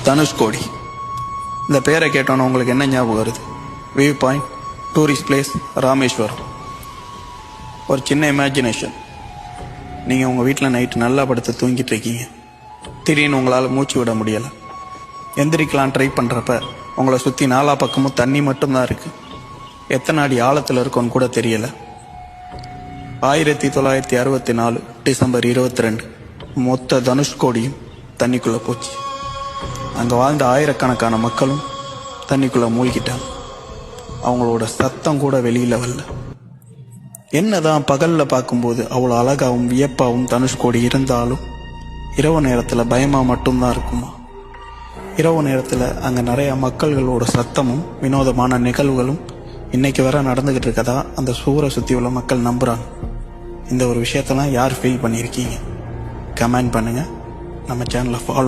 தனுஷ்கோடி. இந்த பேரை கேட்டோன்னு உங்களுக்கு என்ன ஞாபகம் வருது? View point, tourist place, Rameswaram. ஒரு சின்ன இமேஜினேஷன். நீங்கள் உங்கள் வீட்டில் நைட்டு நல்லா படுத்து தூங்கிட்டு இருக்கீங்க. திடீர்னு உங்களால் மூச்சு விட முடியலை. எந்திரிக்கலாம் ட்ரை பண்ணுறப்ப உங்களை சுற்றி நாலா பக்கமும் தண்ணி மட்டும்தான் இருக்குது. எத்தனை அடி ஆழத்தில் இருக்குன்னு கூட தெரியலை. 1964 டிசம்பர் 22 மொத்த தனுஷ்கோடியும் தண்ணிக்குள்ளே போச்சு. அங்கே வாழ்ந்த ஆயிரக்கணக்கான மக்களும் தண்ணிக்குள்ளே மூழ்கிட்டாங்க. அவங்களோட சத்தம் கூட வெளியில் வரல. என்னதான் பகலில் பார்க்கும்போது அவ்வளோ அழகாகவும் வியப்பாகவும் தனுஷ்கோடி இருந்தாலும் இரவு நேரத்தில் பயமாக மட்டும்தான் இருக்குமா? இரவு நேரத்தில் அங்கே நிறையா மக்கள்களோட சத்தமும் வினோதமான நிகழ்வுகளும் இன்றைக்கி வர நடந்துக்கிட்டு இருக்கதா அந்த சூரை சுற்றி உள்ள மக்கள் நம்புகிறாங்க. இந்த ஒரு விஷயத்தெல்லாம் யார் ஃபீல் பண்ணியிருக்கீங்க? கமெண்ட் பண்ணுங்கள். நம்ம சேனலை ஃபாலோ